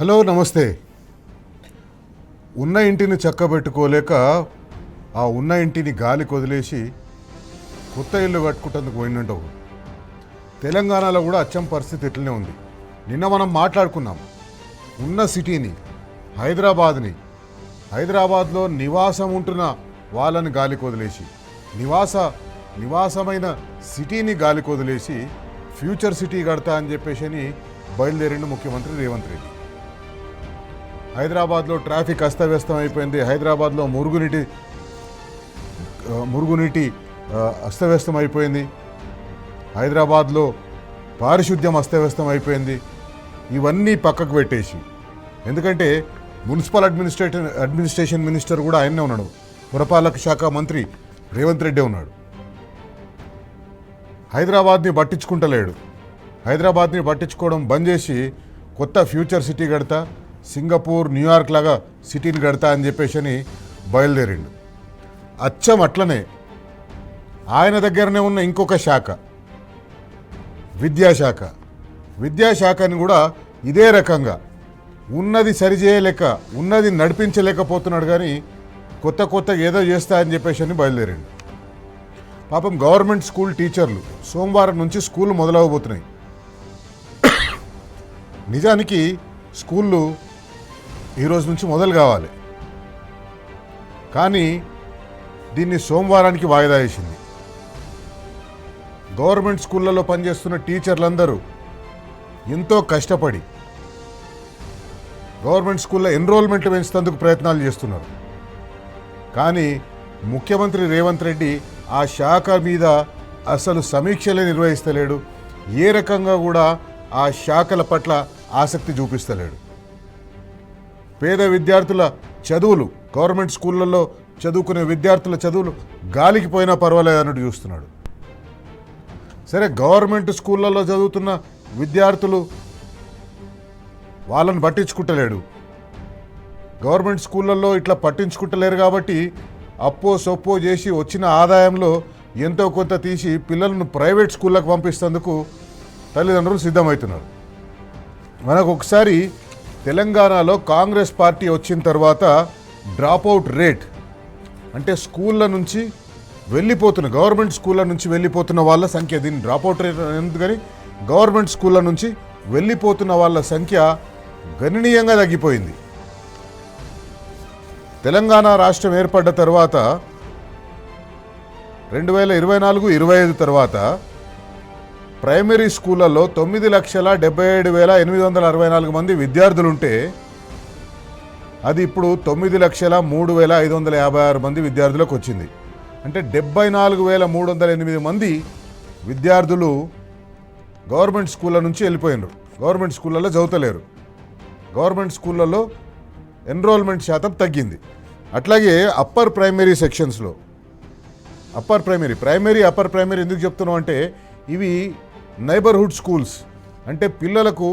Hello నమస్తే. ఉన్న ఇంటిని చక్కబెట్టుకోలేక ఆ ఉన్న ఇంటిని గాలికి వదిలేసి కొత్త ఇల్లు కట్టుకుంటందుకు పోయినట్టు తెలంగాణలో కూడా అచ్చం పరిస్థితి ఇట్లనే ఉంది. నిన్న మనం మాట్లాడుకున్నాం ఉన్న సిటీని హైదరాబాద్లో నివాసం ఉంటున్న వాళ్ళని గాలికి వదిలేసి నివాసమైన సిటీని గాలికి వదిలేసి ఫ్యూచర్ సిటీ కడతా అని చెప్పేసి బయలుదేరిండు ముఖ్యమంత్రి రేవంత్ రెడ్డి. హైదరాబాద్లో ట్రాఫిక్ అస్తవ్యస్తం అయిపోయింది. హైదరాబాద్లో మురుగునీటి అస్తవ్యస్తం అయిపోయింది. హైదరాబాద్లో పారిశుద్ధ్యం అస్తవ్యస్తం అయిపోయింది. ఇవన్నీ పక్కకు పెట్టేసి, ఎందుకంటే మున్సిపల్ అడ్మినిస్ట్రేషన్ మినిస్టర్ కూడా ఆయనే ఉన్నాడు, పురపాలక శాఖ మంత్రి రేవంత్ రెడ్డి ఉన్నాడు. హైదరాబాద్ని పట్టించుకుంటలేడు. హైదరాబాద్ని పట్టించుకోవడం బంద్ చేసి కొత్త ఫ్యూచర్ సిటీ కడతా, సింగపూర్ న్యూయార్క్ లాగా సిటీని కడతా అని చెప్పేసి బయలుదేరిండు. అచ్చం అట్లనే ఆయన దగ్గరనే ఉన్న ఇంకొక శాఖ విద్యాశాఖని కూడా ఇదే రకంగా ఉన్నది సరిచేయలేక, ఉన్నది నడిపించలేకపోతున్నాడు. కానీ కొత్తగా ఏదో చేస్తా అని చెప్పేసి బయలుదేరిండు. పాపం గవర్నమెంట్ స్కూల్ టీచర్లు సోమవారం నుంచి స్కూళ్ళు మొదలవబోతున్నాయి. నిజానికి స్కూళ్ళు ఈరోజు నుంచి మొదలు కావాలి, కానీ దీన్ని సోమవారానికి వాయిదా వేసింది. గవర్నమెంట్ స్కూళ్ళలో పనిచేస్తున్న టీచర్లందరూ ఎంతో కష్టపడి గవర్నమెంట్ స్కూల్లో ఎన్రోల్మెంట్ పెంచేందుకు ప్రయత్నాలు చేస్తున్నారు. కానీ ముఖ్యమంత్రి రేవంత్ రెడ్డి ఆ శాఖ మీద అసలు సమీక్షలే నిర్వహిస్తలేడు. ఏ రకంగా కూడా ఆ శాఖల పట్ల ఆసక్తి చూపిస్తలేడు. పేద విద్యార్థుల చదువులు, గవర్నమెంట్ స్కూళ్ళల్లో చదువుకునే విద్యార్థుల చదువులు గాలికి పోయినా పర్వాలేదు అన్నట్టు చూస్తున్నాడు. సరే, గవర్నమెంట్ స్కూళ్ళల్లో చదువుతున్న విద్యార్థులు వాళ్ళని పట్టించుకుంటలేడు. గవర్నమెంట్ స్కూళ్ళల్లో ఇట్లా పట్టించుకుంటలేరు కాబట్టి అప్పో సొప్పో చేసి వచ్చిన ఆదాయంలో ఎంతో కొంత తీసి పిల్లలను ప్రైవేట్ స్కూళ్ళకు పంపిస్తేందుకు తల్లిదండ్రులు సిద్ధమవుతున్నారు. మనకు ఒకసారి తెలంగాణలో కాంగ్రెస్ పార్టీ వచ్చిన తర్వాత డ్రాప్అవుట్ రేట్, అంటే స్కూళ్ళ నుంచి గవర్నమెంట్ స్కూళ్ళ నుంచి వెళ్ళిపోతున్న వాళ్ళ సంఖ్య, దీన్ని డ్రాప్అవుట్ రేట్ ఎందుకని, గవర్నమెంట్ స్కూళ్ళ నుంచి వెళ్ళిపోతున్న వాళ్ళ సంఖ్య గణనీయంగా తగ్గిపోయింది. తెలంగాణ రాష్ట్రం ఏర్పడ్డ తర్వాత 2024-25 తర్వాత ప్రైమరీ స్కూళ్ళల్లో 9,77,864 మంది విద్యార్థులుంటే అది ఇప్పుడు 9,03,556 మంది విద్యార్థులకు వచ్చింది. అంటే 74,308 మంది విద్యార్థులు గవర్నమెంట్ స్కూళ్ళ నుంచి వెళ్ళిపోయినారు. గవర్నమెంట్ స్కూళ్ళల్లో చదువుతలేరు. గవర్నమెంట్ స్కూళ్ళల్లో ఎన్రోల్మెంట్ శాతం తగ్గింది. అట్లాగే అప్పర్ ప్రైమరీ సెక్షన్స్లో అప్పర్ ప్రైమరీ ఎందుకు చెప్తున్నాం అంటే, ఇవి నైబర్హుడ్ స్కూల్స్, అంటే పిల్లలకు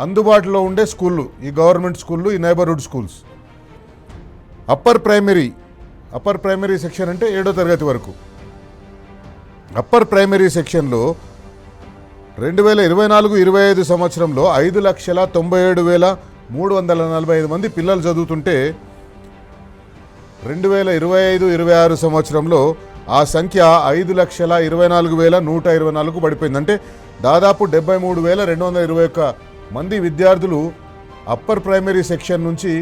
అందుబాటులో ఉండే స్కూళ్ళు, ఈ గవర్నమెంట్ స్కూళ్ళు, ఈ neighbourhood schools. Upper primary section అంటే 7వ తరగతి వరకు. అప్పర్ ప్రైమరీ సెక్షన్లో 2024-25 సంవత్సరంలో 5,97,345 మంది పిల్లలు చదువుతుంటే 2025-26 సంవత్సరంలో ఆ సంఖ్య 5,24,124 పడిపోయింది. అంటే దాదాపు 73,221 మంది విద్యార్థులు అప్పర్ ప్రైమరీ సెక్షన్ నుంచి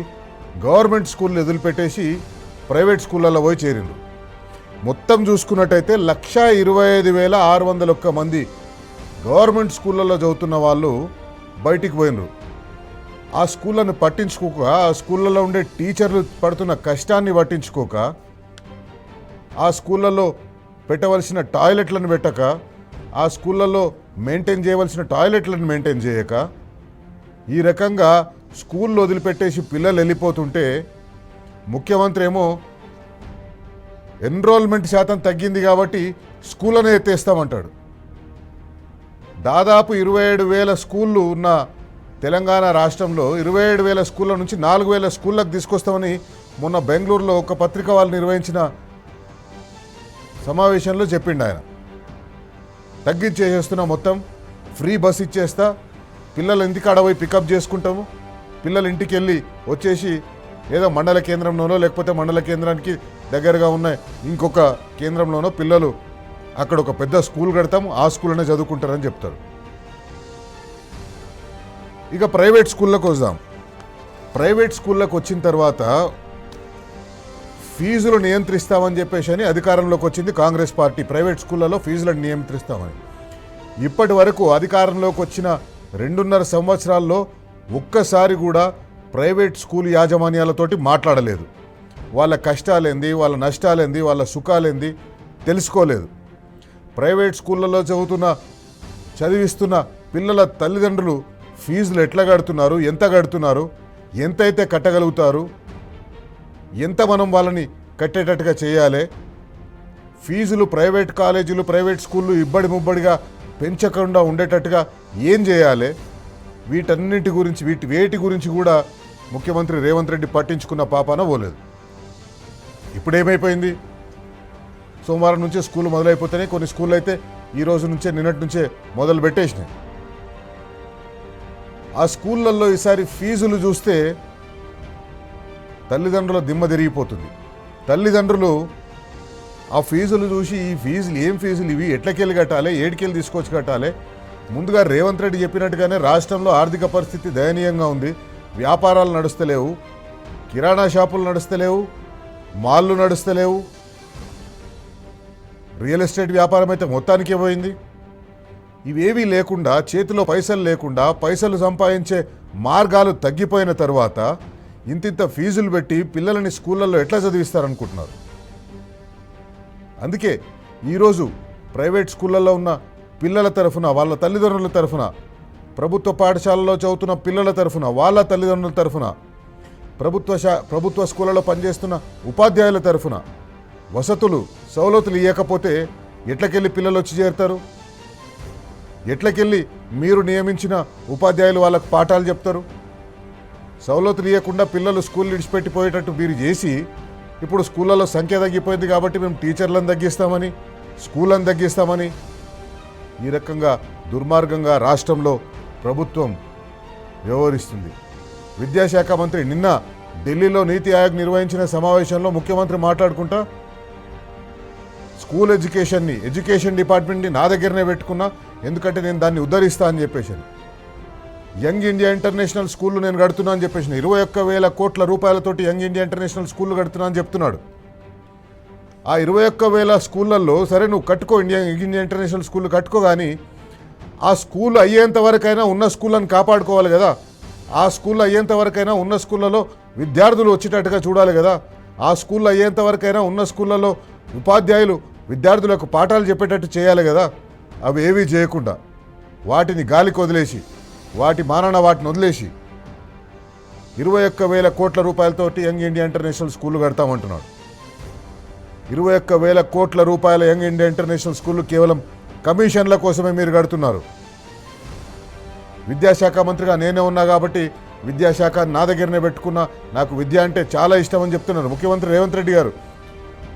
గవర్నమెంట్ స్కూళ్ళు వదిలిపెట్టేసి ప్రైవేట్ స్కూళ్ళల్లో పోయి చేరిండ్రు. మొత్తం చూసుకున్నట్టయితే 1,25,601 మంది గవర్నమెంట్ స్కూళ్ళల్లో చదువుతున్న వాళ్ళు బయటికి పోయినరు. ఆ స్కూళ్ళను పట్టించుకోక, ఆ స్కూళ్ళల్లో ఉండే టీచర్లు పడుతున్న కష్టాన్ని పట్టించుకోక, ఆ స్కూళ్ళల్లో పెట్టవలసిన టాయిలెట్లను పెట్టక, ఆ స్కూళ్ళల్లో మెయింటైన్ చేయవలసిన టాయిలెట్లను మెయింటైన్ చేయక, ఈ రకంగా స్కూళ్ళు వదిలిపెట్టేసి పిల్లలు వెళ్ళిపోతుంటే ముఖ్యమంత్రి ఏమో ఎన్రోల్మెంట్ శాతం తగ్గింది కాబట్టి స్కూళ్ళనే ఎత్తేస్తామంటాడు. దాదాపు 27,000 స్కూళ్ళు ఉన్న తెలంగాణ రాష్ట్రంలో 27,000 స్కూళ్ళ నుంచి 4,000 స్కూళ్ళకు తీసుకొస్తామని మొన్న బెంగళూరులో ఒక పత్రిక వాళ్ళు నిర్వహించిన సమావేశంలో చెప్పిండు ఆయన. తగ్గించేసేస్తున్నా, మొత్తం ఫ్రీ బస్ ఇచ్చేస్తా, పిల్లలు ఇంటికాడ పోయి పికప్ చేసుకుంటాము, పిల్లలు ఇంటికి వెళ్ళి వచ్చేసి ఏదో మండల కేంద్రంలోనో లేకపోతే మండల కేంద్రానికి దగ్గరగా ఉన్న ఇంకొక కేంద్రంలోనో పిల్లలు అక్కడ ఒక పెద్ద స్కూల్ కడతాము, ఆ స్కూల్లోనే చదువుకుంటారని చెప్తారు. ఇక ప్రైవేట్ స్కూళ్ళకు వద్దాం. ప్రైవేట్ స్కూళ్ళకు వచ్చిన తర్వాత ఫీజులు నియంత్రిస్తామని చెప్పేసి అని అధికారంలోకి వచ్చింది కాంగ్రెస్ పార్టీ. ప్రైవేట్ స్కూళ్ళలో ఫీజులను నియంత్రిస్తామని. ఇప్పటి వరకు అధికారంలోకి వచ్చిన 2.5 సంవత్సరాల్లో ఒక్కసారి కూడా ప్రైవేట్ స్కూల్ యాజమాన్యాలతోటి మాట్లాడలేదు. వాళ్ళ కష్టాలేంది, వాళ్ళ నష్టాలేంది, వాళ్ళ సుఖాలేంది తెలుసుకోలేదు. ప్రైవేట్ స్కూళ్ళలో చదివిస్తున్న పిల్లల తల్లిదండ్రులు ఫీజులు ఎట్లా కడుతున్నారు, ఎంత కడుతున్నారు, ఎంతైతే కట్టగలుగుతారు, ఎంత మనం వాళ్ళని కట్టేటట్టుగా చేయాలి, ఫీజులు ప్రైవేట్ కాలేజీలు ప్రైవేట్ స్కూళ్ళు ఇబ్బడి ముబ్బడిగా పెంచకుండా ఉండేటట్టుగా ఏం చేయాలి, వేటి గురించి కూడా ముఖ్యమంత్రి రేవంత్ రెడ్డి పట్టించుకున్న పాపాన పోలేదు. ఇప్పుడేమైపోయింది, సోమవారం నుంచే స్కూల్ మొదలైపోతేనే కొన్ని స్కూళ్ళు అయితే ఈ రోజు నుంచే నిన్నటి నుంచే మొదలు పెట్టేసినాయి. ఆ స్కూళ్ళల్లో ఈసారి ఫీజులు చూస్తే తల్లిదండ్రుల దిమ్మ తిరిగిపోతుంది. తల్లిదండ్రులు ఆ ఫీజులు చూసి ఈ ఫీజులు ఏం ఫీజులు ఇవి, ఎట్లకెళ్ళి కట్టాలి, ఏడికెళ్ళి తీసుకొచ్చి కట్టాలి. ముందుగా రేవంత్ రెడ్డి చెప్పినట్టుగానే రాష్ట్రంలో ఆర్థిక పరిస్థితి దయనీయంగా ఉంది. వ్యాపారాలు నడుస్తలేవు, కిరాణా షాపులు నడుస్తలేవు, మాల్లు నడుస్తలేవు, రియల్ ఎస్టేట్ వ్యాపారం అయితే మొత్తానికే పోయింది. ఇవేవీ లేకుండా, చేతిలో పైసలు లేకుండా, పైసలు సంపాదించే మార్గాలు తగ్గిపోయిన తర్వాత ఇంతింత ఫీజులు పెట్టి పిల్లలని స్కూళ్ళల్లో ఎట్లా చదివిస్తారనుకుంటున్నారు? అందుకే ఈరోజు ప్రైవేట్ స్కూళ్ళల్లో ఉన్న పిల్లల తరఫున, వాళ్ళ తల్లిదండ్రుల తరఫున, ప్రభుత్వ పాఠశాలలో చదువుతున్న పిల్లల తరఫున, వాళ్ళ తల్లిదండ్రుల తరఫున, ప్రభుత్వ స్కూళ్ళలో పనిచేస్తున్న ఉపాధ్యాయుల తరఫున వసతులు సౌలతులు ఇవ్వకపోతే ఎట్లకెళ్ళి పిల్లలు వచ్చి చేరుతారు? ఎట్లకెళ్ళి మీరు నియమించిన ఉపాధ్యాయులు వాళ్ళకు పాఠాలు చెప్తారు? సౌలతులు ఇవ్వకుండా పిల్లలు స్కూల్ విడిచిపెట్టిపోయేటట్టు మీరు చేసి ఇప్పుడు స్కూళ్ళలో సంఖ్య తగ్గిపోయింది కాబట్టి మేము టీచర్లను తగ్గిస్తామని, స్కూళ్ళను తగ్గిస్తామని, ఈ రకంగా దుర్మార్గంగా రాష్ట్రంలో ప్రభుత్వం వ్యవహరిస్తుంది. విద్యాశాఖ మంత్రి నిన్న ఢిల్లీలో నీతి ఆయోగ్ నిర్వహించిన సమావేశంలో ముఖ్యమంత్రి మాట్లాడుకుంటా స్కూల్ ఎడ్యుకేషన్ డిపార్ట్మెంట్ని నా దగ్గరనే పెట్టుకున్నా, ఎందుకంటే నేను దాన్ని ఉద్ధరిస్తా అని చెప్పేసాను. యంగ్ ఇండియా ఇంటర్నేషనల్ స్కూళ్ళు నేను కడుతున్నా అని చెప్పేసిన. 21,000 కోట్ల రూపాయలతోటి యంగ్ ఇండియా ఇంటర్నేషనల్ స్కూళ్ళు కడుతున్నా అని చెప్తున్నాడు. ఆ 21,000 స్కూళ్ళల్లో సరే నువ్వు కట్టుకో, యంగ్ ఇండియా ఇంటర్నేషనల్ స్కూళ్ళు కట్టుకో, కానీ ఆ స్కూల్ అయ్యేంత వరకైనా ఉన్న స్కూళ్ళని కాపాడుకోవాలి కదా. ఆ స్కూల్ అయ్యేంత వరకైనా ఉన్న స్కూళ్ళలో విద్యార్థులు వచ్చేటట్టుగా చూడాలి కదా. ఆ స్కూల్ అయ్యేంత వరకైనా ఉన్న స్కూళ్ళలో ఉపాధ్యాయులు విద్యార్థులకు పాఠాలు చెప్పేటట్టు చేయాలి కదా. అవి ఏవీ చేయకుండా వాటిని గాలికి వదిలేసి, వాటి మానాన వాటిని వదిలేసి 21,000 కోట్ల రూపాయలతోటి యంగ్ ఇండియా ఇంటర్నేషనల్ స్కూళ్ళు కడతామంటున్నాడు. 21,000 కోట్ల రూపాయల యంగ్ ఇండియా ఇంటర్నేషనల్ స్కూళ్ళు కేవలం కమిషన్ల కోసమే మీరు కడుతున్నారు. విద్యాశాఖ మంత్రిగా నేనే ఉన్నా కాబట్టి విద్యాశాఖ నా దగ్గరనే పెట్టుకున్నా, నాకు విద్య అంటే చాలా ఇష్టం అని చెప్తున్నారు ముఖ్యమంత్రి రేవంత్ రెడ్డి గారు.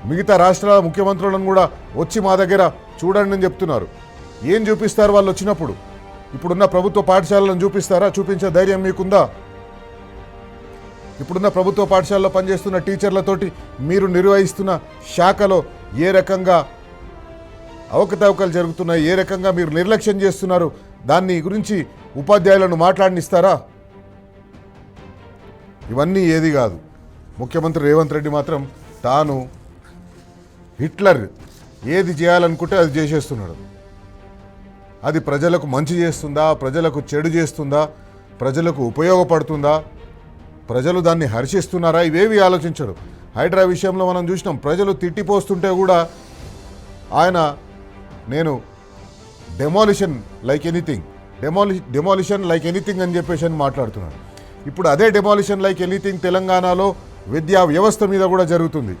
మిగతా రాష్ట్రాల ముఖ్యమంత్రులను కూడా వచ్చి మా దగ్గర చూడండి అని చెప్తున్నారు. ఏం చూపిస్తారు వాళ్ళు వచ్చినప్పుడు? ఇప్పుడున్న ప్రభుత్వ పాఠశాలను చూపిస్తారా? చూపించే ధైర్యం మీకుందా? ఇప్పుడున్న ప్రభుత్వ పాఠశాలలో పనిచేస్తున్న టీచర్లతోటి మీరు నిర్వహిస్తున్న శాఖలో ఏ రకంగా అవకతవకలు జరుగుతున్నాయి, ఏ రకంగా మీరు నిర్లక్ష్యం చేస్తున్నారు, దాన్ని గురించి ఉపాధ్యాయులను మాట్లాడనిస్తారా? ఇవన్నీ ఏది కాదు. ముఖ్యమంత్రి రేవంత్ రెడ్డి మాత్రం తాను హిట్లర్, ఏది చేయాలనుకుంటే అది చేసేస్తున్నాడు. అది ప్రజలకు మంచి చేస్తుందా, ప్రజలకు చెడు చేస్తుందా, ప్రజలకు ఉపయోగపడుతుందా, ప్రజలు దాన్ని హర్షిస్తున్నారా, ఇవేవి ఆలోచించడు. హైడ్రా విషయంలో మనం చూసినాం, ప్రజలు తిట్టిపోస్తుంటే కూడా ఆయన నేను డెమాలిషన్ లైక్ ఎనీథింగ్ అని చెప్పేసి అని మాట్లాడుతున్నాడు. ఇప్పుడు అదే డెమాలిషన్ లైక్ ఎనీథింగ్ తెలంగాణలో విద్యా వ్యవస్థ మీద కూడా జరుగుతుంది.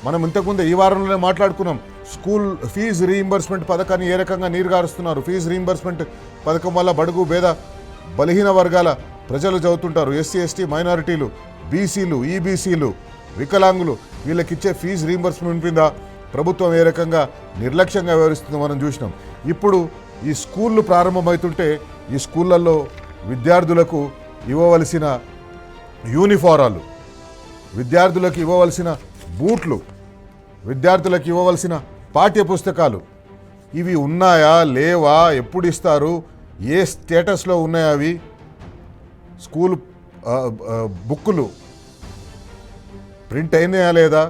మనం ఇంతకుముందే ఈ వారంలోనే మాట్లాడుకున్నాం. స్కూల్ ఫీజు రీయింబర్స్మెంట్ పథకాన్ని ఏ రకంగా నీరుగారుస్తున్నారు. ఫీజు రీయింబర్స్మెంట్ పథకం వల్ల బడుగు పేద బలహీన వర్గాల ప్రజలు చదువుతుంటారు. ఎస్సీ ఎస్టీ మైనారిటీలు, బీసీలు, ఈబీసీలు, వికలాంగులు, వీళ్ళకిచ్చే ఫీజు రీయింబర్స్మెంట్ మీద ప్రభుత్వం ఏ రకంగా నిర్లక్ష్యంగా వ్యవహరిస్తుందో మనం చూసినాం. ఇప్పుడు ఈ స్కూళ్ళు ప్రారంభమవుతుంటే ఈ స్కూళ్ళల్లో విద్యార్థులకు ఇవ్వవలసిన యూనిఫారాలు, విద్యార్థులకు ఇవ్వవలసిన బూట్లు, విద్యార్థులకు ఇవ్వవలసిన పాఠ్య పుస్తకాలు ఇవి ఉన్నాయా లేవా, ఎప్పుడు ఇస్తారు, ఏ స్టేటస్లో ఉన్నాయా అవి, స్కూల్ బుక్కులు ప్రింట్ అయినాయా లేదా,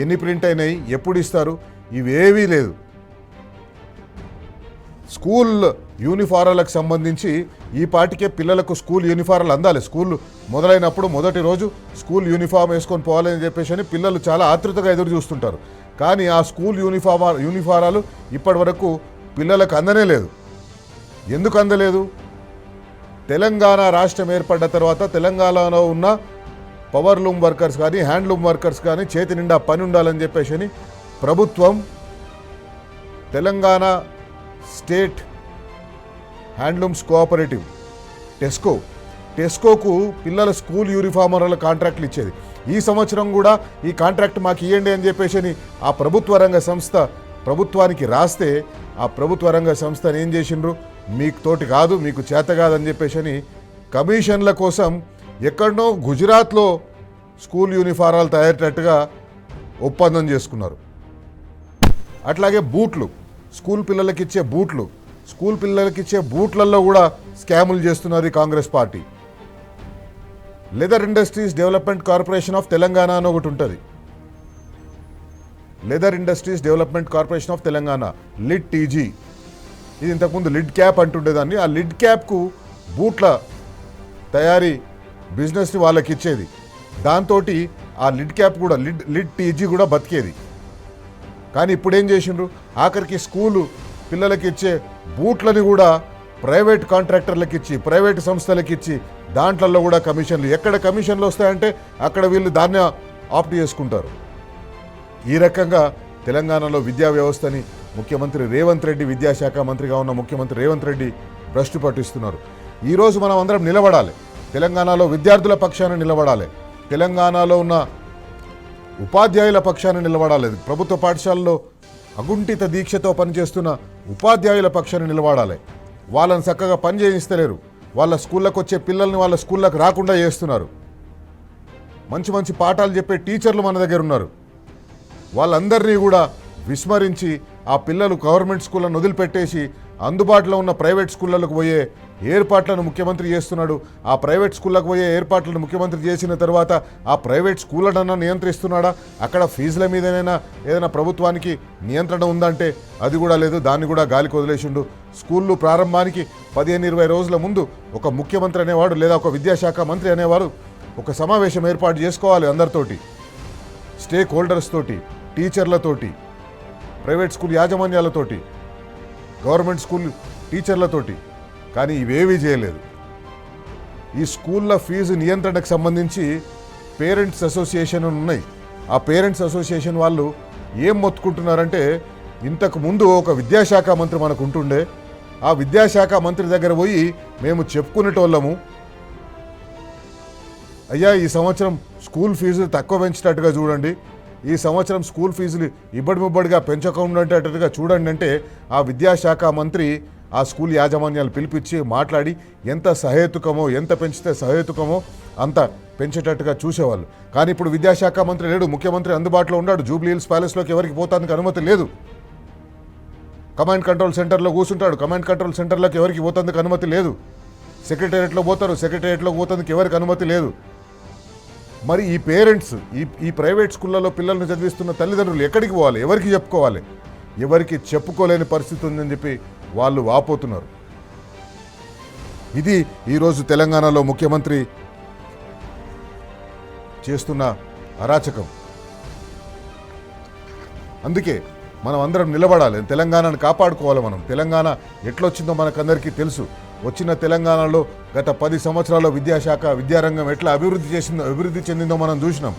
ఎన్ని ప్రింట్ అయినాయి, ఎప్పుడు ఇస్తారు, ఇవేవీ లేదు. స్కూల్ యూనిఫారాలకు సంబంధించి ఈ పాటికే పిల్లలకు స్కూల్ యూనిఫారాలు అందాలి. స్కూల్ మొదలైనప్పుడు మొదటి రోజు స్కూల్ యూనిఫామ్ వేసుకొని పోవాలని చెప్పేసి పిల్లలు చాలా ఆతృతగా ఎదురు చూస్తుంటారు. కానీ ఆ స్కూల్ యూనిఫారాలు ఇప్పటి వరకు పిల్లలకు అందనే లేదు. ఎందుకు అందలేదు? తెలంగాణ రాష్ట్రం ఏర్పడ్డ తర్వాత తెలంగాణలో ఉన్న పవర్ లూమ్ వర్కర్స్ కానీ హ్యాండ్లూమ్ వర్కర్స్ కానీ చేతి నిండా పని ఉండాలని చెప్పేసి ప్రభుత్వం తెలంగాణ స్టేట్ హ్యాండ్లూమ్స్ కోఆపరేటివ్ టెస్కోకు పిల్లల స్కూల్ యూనిఫార్మర్ల కాంట్రాక్ట్లు ఇచ్చేది. ఈ సంవత్సరం కూడా ఈ కాంట్రాక్ట్ మాకు ఇవ్వండి అని చెప్పేసి ఆ ప్రభుత్వ రంగ సంస్థ ప్రభుత్వానికి రాస్తే ఆ ప్రభుత్వ రంగ సంస్థను ఏం చేసిండ్రు, మీకు తోటి కాదు, మీకు చేత కాదని చెప్పేసి కమిషన్ల కోసం ఎక్కడనో గుజరాత్లో స్కూల్ యూనిఫారాలు తయారయ్యేటట్టుగా ఒప్పందం చేసుకున్నారు. అట్లాగే బూట్లు, స్కూల్ పిల్లలకి ఇచ్చే బూట్లలో కూడా స్కాములు చేస్తున్నది Congress party. Leather industries development corporation of Telangana అని ఒకటి ఉంటుంది. Leather industries development corporation of Telangana, lid TG. ఇది ఇంతకుముందు లిడ్ క్యాప్ అంటుండేదాన్ని. ఆ లిడ్ క్యాప్కు బూట్ల తయారీ బిజినెస్ని వాళ్ళకి ఇచ్చేది. దాంతో ఆ లిడ్ క్యాప్ కూడా లిడ్ టీజీ కూడా బతికేది. కానీ ఇప్పుడు ఏం చేసిండ్రు, ఆఖరికి స్కూలు పిల్లలకి ఇచ్చే బూట్లని కూడా ప్రైవేట్ కాంట్రాక్టర్లకు ఇచ్చి ప్రైవేట్ సంస్థలకు ఇచ్చి దాంట్లలో కూడా కమిషన్లు. ఎక్కడ కమిషన్లు వస్తాయంటే అక్కడ వీళ్ళు దాన్ని ఆప్ట్ చేసుకుంటారు. ఈ రకంగా తెలంగాణలో విద్యా వ్యవస్థని ముఖ్యమంత్రి రేవంత్ రెడ్డి, విద్యాశాఖ మంత్రిగా ఉన్న ముఖ్యమంత్రి రేవంత్ రెడ్డి భ్రష్టు పట్టిస్తున్నారు. ఈరోజు మనం అందరం నిలబడాలి, తెలంగాణలో విద్యార్థుల పక్షాన నిలబడాలి, తెలంగాణలో ఉన్న ఉపాధ్యాయుల పక్షాన నిలబడాలి, ప్రభుత్వ పాఠశాలలో అగుంఠిత దీక్షతో పనిచేస్తున్న ఉపాధ్యాయుల పక్షాన నిలబడాలి. వాళ్ళని చక్కగా పని చేయిస్తలేరు, వాళ్ళ స్కూళ్ళకు వచ్చే పిల్లల్ని వాళ్ళ స్కూళ్ళకు రాకుండా చేస్తున్నారు. మంచి మంచి పాఠాలు చెప్పే టీచర్లు మన దగ్గర ఉన్నారు. వాళ్ళందరినీ కూడా విస్మరించి ఆ పిల్లలు గవర్నమెంట్ స్కూళ్ళను వదిలిపెట్టేసి అందుబాటులో ఉన్న ప్రైవేట్ స్కూళ్ళకు పోయే ఏర్పాట్లను ముఖ్యమంత్రి చేస్తున్నాడు. ఆ ప్రైవేట్ స్కూళ్ళకు పోయే ఏర్పాట్లను ముఖ్యమంత్రి చేసిన తర్వాత ఆ ప్రైవేట్ స్కూళ్ళనన్నా నియంత్రిస్తున్నాడా? అక్కడ ఫీజుల మీదనైనా ఏదైనా ప్రభుత్వానికి నియంత్రణ ఉందంటే అది కూడా లేదు, దాన్ని కూడా గాలికి వదిలేసిండు. స్కూళ్ళు ప్రారంభానికి 15-20 రోజుల ముందు ఒక ముఖ్యమంత్రి అనేవాడు లేదా ఒక విద్యాశాఖ మంత్రి అనేవారు ఒక సమావేశం ఏర్పాటు చేసుకోవాలి అందరితోటి, స్టేక్ హోల్డర్స్ తోటి, టీచర్లతోటి, ప్రైవేట్ స్కూల్ యాజమాన్యాలతోటి, గవర్నమెంట్ స్కూల్ టీచర్లతోటి. కానీ ఇవేవీ చేయలేదు. ఈ స్కూళ్ళ ఫీజు నియంత్రణకు సంబంధించి పేరెంట్స్ అసోసియేషన్ ఉన్నాయి. ఆ పేరెంట్స్ అసోసియేషన్ వాళ్ళు ఏం మొత్తుకుంటున్నారంటే, ఇంతకు ముందు ఒక విద్యాశాఖ మంత్రి మనకు ఉంటుండే, ఆ విద్యాశాఖ మంత్రి దగ్గర పోయి మేము చెప్పుకునేటోళ్ళము, అయ్యా ఈ సంవత్సరం స్కూల్ ఫీజులు తక్కువ పెంచేటట్టుగా చూడండి, ఈ సంవత్సరం స్కూల్ ఫీజులు ఇబ్బడిముబ్బడిగా పెంచకుండా చూడండి అంటే ఆ విద్యాశాఖ మంత్రి ఆ స్కూల్ యాజమాన్యాలు పిలిపించి మాట్లాడి ఎంత సహేతుకమో, ఎంత పెంచితే సహేతుకమో అంత పెంచేటట్టుగా చూసేవాళ్ళు. కానీ ఇప్పుడు విద్యాశాఖ మంత్రి లేడు, ముఖ్యమంత్రి అందుబాటులో ఉన్నాడు. జూబ్లీ హిల్స్ ప్యాలెస్లోకి ఎవరికి పోతానికి అనుమతి లేదు. కమాండ్ కంట్రోల్ సెంటర్లో కూర్చుంటాడు, కమాండ్ కంట్రోల్ సెంటర్లోకి ఎవరికి పోతానికి అనుమతి లేదు. సెక్రటేరియట్లో పోతారు, సెక్రటేరియట్లోకి పోతానికి ఎవరికి అనుమతి లేదు. మరి ఈ పేరెంట్స్, ఈ ప్రైవేట్ స్కూళ్ళలో పిల్లల్ని చదివిస్తున్న తల్లిదండ్రులు ఎక్కడికి పోవాలి, ఎవరికి చెప్పుకోవాలి? ఎవరికి చెప్పుకోలేని పరిస్థితి ఉందని చెప్పి వాళ్ళు వాపోతున్నారు. ఇది ఈరోజు తెలంగాణలో ముఖ్యమంత్రి చేస్తున్న అరాచకం. అందుకే మనం అందరం నిలబడాలి, తెలంగాణను కాపాడుకోవాలి. మనం తెలంగాణ ఎట్లొచ్చిందో మనకందరికీ తెలుసు. వచ్చిన తెలంగాణలో గత 10 సంవత్సరాల్లో విద్యాశాఖ, విద్యారంగం ఎట్లా అభివృద్ధి చెందిందో మనం చూసినాం.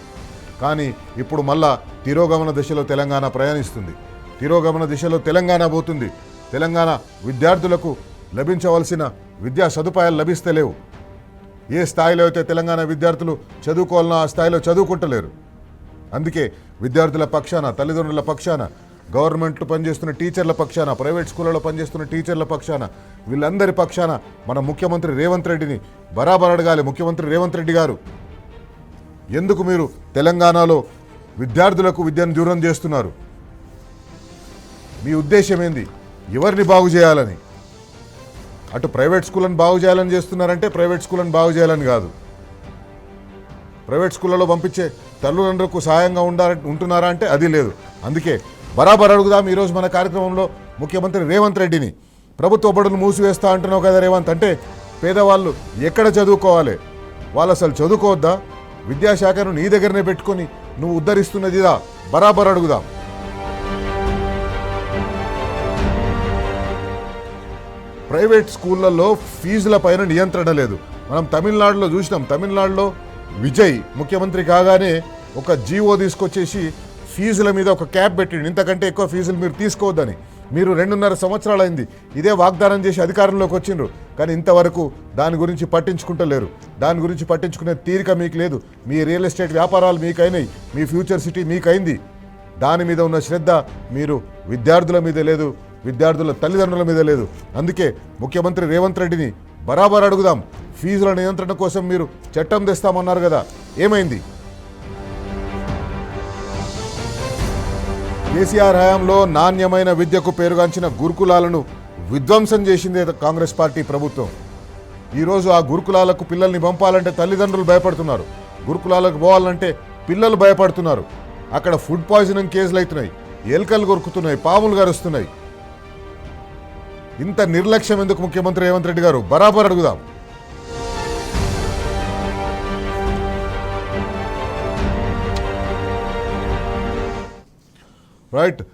కానీ ఇప్పుడు మళ్ళా తిరోగమన దిశలో తెలంగాణ ప్రయాణిస్తుంది, తిరోగమన దిశలో తెలంగాణ పోతుంది. తెలంగాణ విద్యార్థులకు లభించవలసిన విద్యా సదుపాయాలు లభిస్తలేవు. ఏ స్థాయిలో అయితే తెలంగాణ విద్యార్థులు చదువుకోవాలన్నా ఆ స్థాయిలో చదువుకుంటలేరు. అందుకే విద్యార్థుల పక్షాన, తల్లిదండ్రుల పక్షాన గవర్నమెంట్లో పనిచేస్తున్న టీచర్ల పక్షాన, ప్రైవేట్ స్కూళ్ళలో పనిచేస్తున్న టీచర్ల పక్షాన, వీళ్ళందరి పక్షాన మన ముఖ్యమంత్రి రేవంత్ రెడ్డిని బరాబర్ అడగాలి. ముఖ్యమంత్రి రేవంత్ రెడ్డి గారు, ఎందుకు మీరు తెలంగాణలో విద్యార్థులకు విద్యను దూరం చేస్తున్నారు? మీ ఉద్దేశం ఏంది? ఎవరిని బాగు చేయాలని? అటు ప్రైవేట్ స్కూళ్ళని బాగు చేయాలని చేస్తున్నారంటే ప్రైవేట్ స్కూళ్ళని బాగు చేయాలని కాదు. ప్రైవేట్ స్కూళ్ళలో పంపించే తల్లిదండ్రులకు సహాయంగా ఉంటున్నారా అంటే అది లేదు. అందుకే బరాబర్ అడుగుదాం ఈరోజు మన కార్యక్రమంలో ముఖ్యమంత్రి రేవంత్ రెడ్డిని. ప్రభుత్వ బడులు మూసివేస్తా అంటున్నావు కదా రేవంత్, అంటే పేదవాళ్ళు ఎక్కడ చదువుకోవాలి? వాళ్ళు అసలు చదువుకోవద్దా? విద్యాశాఖను నీ దగ్గరనే పెట్టుకొని నువ్వు ఉద్ధరిస్తున్నదిదా? బరాబర్ అడుగుదాం. ప్రైవేట్ స్కూళ్ళల్లో ఫీజుల పైన నియంత్రణ లేదు. మనం తమిళనాడులో చూసినాం. తమిళనాడులో విజయ్ ముఖ్యమంత్రి కాగానే ఒక జీవో తీసుకొచ్చేసి ఫీజుల మీద ఒక క్యాప్ పెట్టిండు. ఇంతకంటే ఎక్కువ ఫీజులు మీరు తీసుకోవద్దని. మీరు 2.5 సంవత్సరాలైంది ఇదే వాగ్దానం చేసి అధికారంలోకి వచ్చిండ్రు, కానీ ఇంతవరకు దాని గురించి పట్టించుకుంటలేరు. దాని గురించి పట్టించుకునే తీరిక మీకు లేదు. మీ రియల్ ఎస్టేట్ వ్యాపారాలు మీకైనాయి, మీ ఫ్యూచర్ సిటీ మీకైంది. దాని మీద ఉన్న శ్రద్ధ మీరు విద్యార్థుల మీద లేదు, విద్యార్థుల తల్లిదండ్రుల మీద లేదు. అందుకే ముఖ్యమంత్రి రేవంత్ రెడ్డిని బరాబర్ అడుగుదాం. ఫీజుల నియంత్రణ కోసం మీరు చట్టం తెస్తామన్నారు కదా, ఏమైంది? కేసీఆర్ హయాంలో నాణ్యమైన విద్యకు పేరుగాంచిన గురుకులాలను విధ్వంసం చేసిందే కాంగ్రెస్ పార్టీ ప్రభుత్వం. ఈరోజు ఆ గురుకులాలకు పిల్లల్ని పంపాలంటే తల్లిదండ్రులు భయపడుతున్నారు. గురుకులాలకు పోవాలంటే పిల్లలు భయపడుతున్నారు. అక్కడ ఫుడ్ పాయిజనింగ్ కేసులు అవుతున్నాయి, ఎలుకలు కొరుకుతున్నాయి, పాములు గరుస్తున్నాయి. ఇంత నిర్లక్ష్యం ఎందుకు ముఖ్యమంత్రి రేవంత్ రెడ్డి గారు? బరాబర్ అడుగుదాం. రైట్.